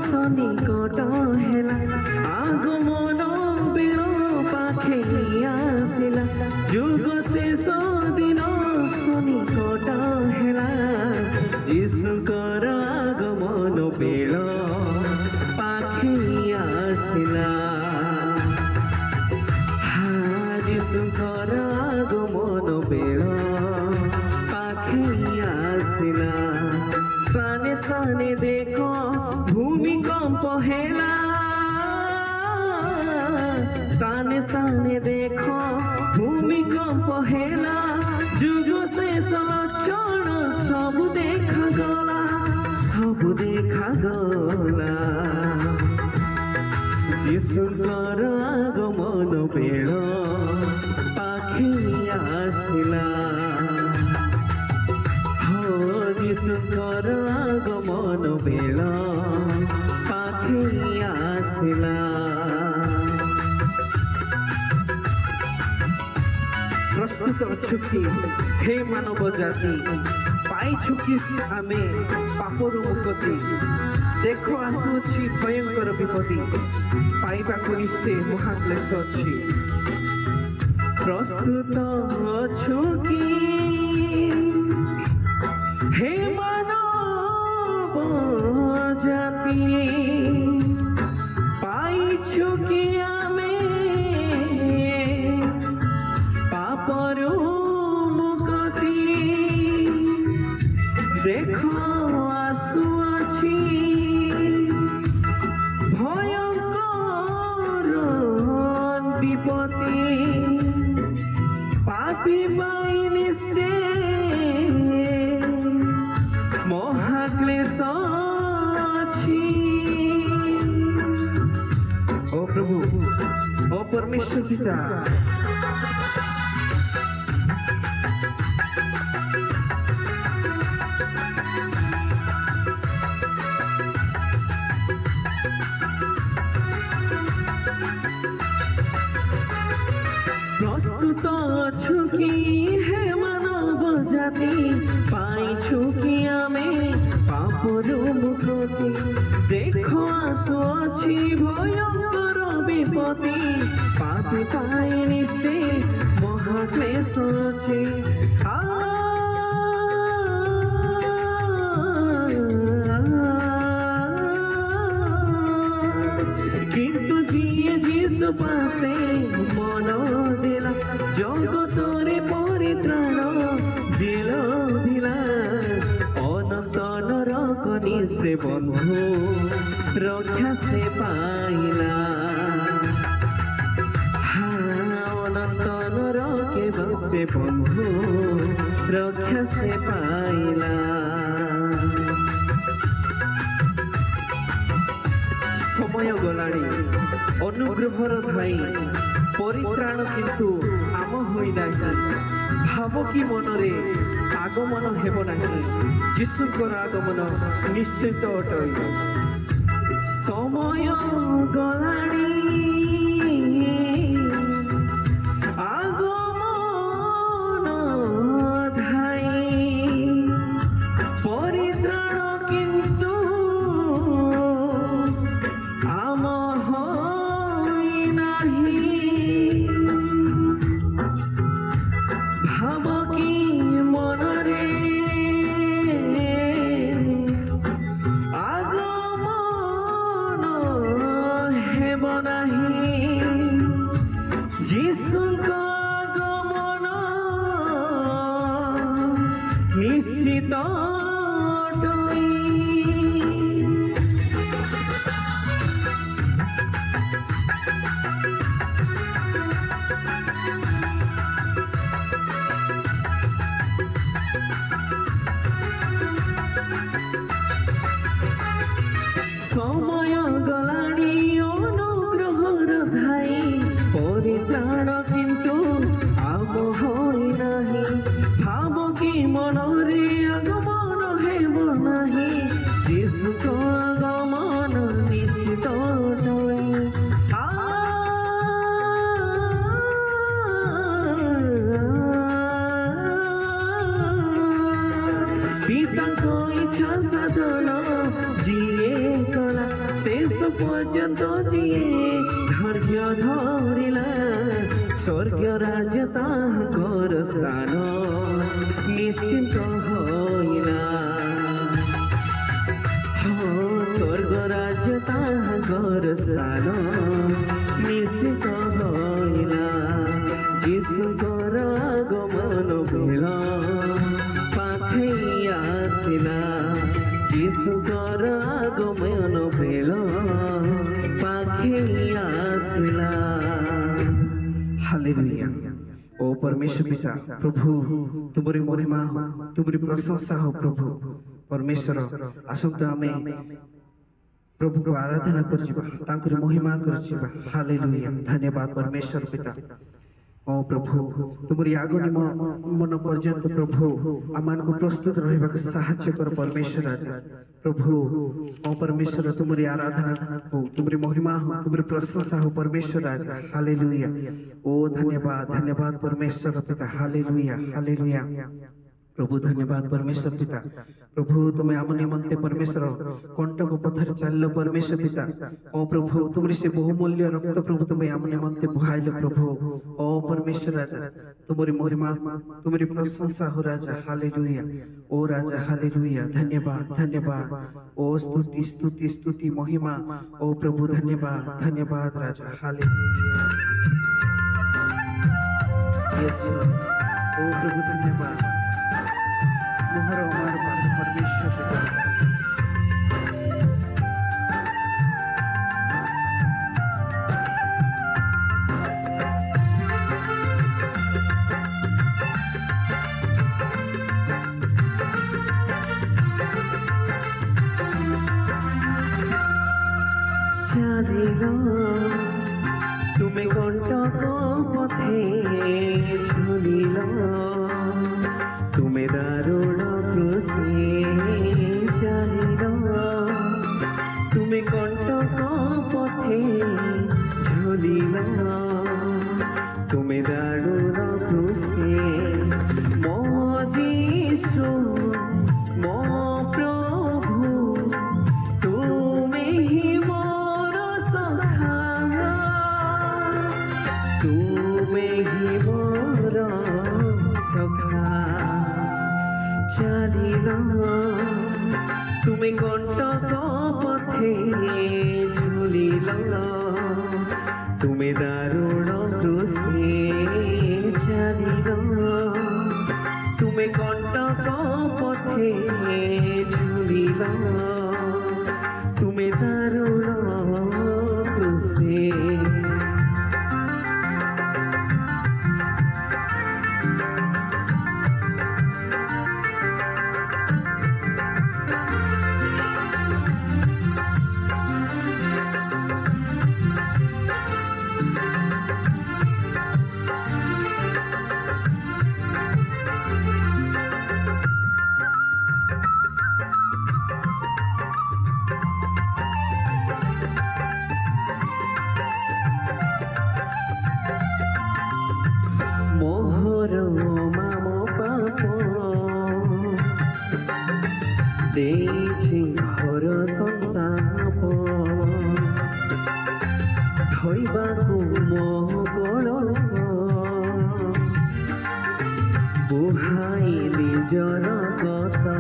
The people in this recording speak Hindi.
सनिकट हेला आगमन बेल पाखे आसिला जुग शेष दिन सनिकट हेला यीशुकर आगमन बेल पाखे आसिला यीशुकर आगमन बेल पाखे आसिला स्थाने स्थाने देखो भूमिकंप हेला स्थाने स्थाने देखो भूमिकंप हेला जुग शेष लक्षण सब देखा गला यीशुकर आगमन बेल पाखे आसिला यीशुकर आगमन बेल पाखे आसिला प्रस्तुत अच्छु कि हे मानव जाति पाइछु कि आमे पापरु मुक्ति देख आसुछि भयंकर विपत्ति पाइबा को निश्चय महाक्लेश अछि प्रस्तुत अच्छु कि हे मानव जाति पाइछु कि आमे पापरु मुक्ति देखो आसुछि भयंकर विपत्ति पापी पाई निश्चय महाक्लेश अछि। ओ प्रभु ओ परमेश्वर पिता प्रस्तुत अच्छु कि हे मानव जाति पाइछु कि आमे पापरु मुक्ति देखो आसुछि भयंकर विपत्ति पापी पाई निश्चय महाक्लेश अछि किंतु जिए यीशु पासे मन देला जगतरे परित्राण जेल दिला अनंत नरक निश्चय बंधु रक्षा से पाइला अनंत नरक निश्चय बंधु रक्षा से पाइला समय गलाणी अनुग्रहर धाई परित्राण किंतु आम होई नाही भाव कि मनरे आगमन हेब नाही यीशुकर आगमन निश्चित अटे समय गलाणी आगमन धाई परित्राण किंतु आम होई नाही भाव कि मनरे आगमन हेब नाही यीशुक आगमन निश्चित अटई समय गलाणी अनुग्रहर धाई परित्राण किंतु आम होई नाही भाव कि मनरे आगमन हेब पर्यंत जिए धैर्य धरिला स्वर्ग राज ताहाकर स्थान निश्चिंत होइना स्वर्ग राज ताहाकर स्थान निश्चित होइना यीशुकर आगमन भेल पाखै आसिला यीशुकर आगमन भेल पाखै आसिला हालेलुया। ओ परमेश्वर पिता प्रभु तुमरी महिमा हो तुमरी प्रशंसा हो प्रभु परमेश्वर आसंता आमे प्रभु को आराधना कर महिमा कर हालेलुया। धन्यवाद परमेश्वर पिता ओ प्रभु तुमरी आगमन मन पर्यंत प्रभु आमान को प्रस्तुत रहिबा साहाय्य कर परमेश्वर राजा प्रभु ओ परमेश्वर तुमरी आराधना हो तुमरी महिमा हो तुमरी प्रशंसा हो परमेश्वर राजा हालेलुया। ओ धन्यवाद धन्यवाद परमेश्वर पिता हालेलुया हालेलुया। प्रभु धन्यवाद परमेश्वर पिता प्रभु तुम्हें आम निमंते परमेश्वर कंटक पथर चल परमेश्वर पिता ओ प्रभु तुमरी से बहुमूल्य रक्त प्रभु तुम्हें आम निमंते बुहाइल प्रभु ओ परमेश्वर राजा तुमरी महिमा तुमरी प्रशंसा हो राजा हालेलुया। ओ राजा हालेलुया धन्यवाद धन्यवाद ओ स्तुति स्तुति स्तुति महिमा ओ प्रभु धन्यवाद धन्यवाद राजा हालेलुया। यस ओ प्रभु धन्यवाद मोहर हमार परमेश्वर पिता चालिलो तुम्हें कंटक पथे झुलिलो तुम्हें दारुण क्रूसे चालिलो तुम्हें कंटक पथे झुलिलो तुम्हें दारुण क्रूसे मो जीशु मो प्रभु तुम्हें ही मोर सखा तुम्हें ही मोर सखा चालिलो तुम्हें कंटक पथे झुलिलो तुम्हें दारुण क्रूसे चालिलो तुम्हें कंटक पथे झुलिलो तुम्हें दारुण क्रूसे घर संताप धोइबाकु मो कलंक बुहाई निजर कथा